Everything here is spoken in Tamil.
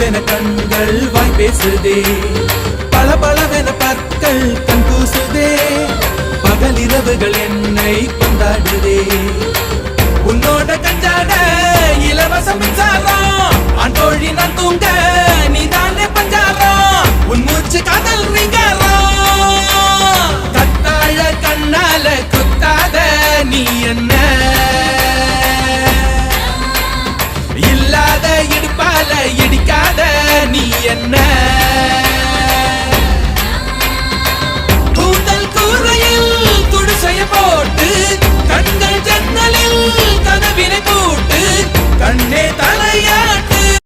என கண்கள் வாய் பேசுதே, பளபளவென பற்கள் கண் கூசுதே, பகல் இரவுகள் என்னை கொண்டாடுதே. உன்னோட கஞ்சாட இலவச மின்சாரம்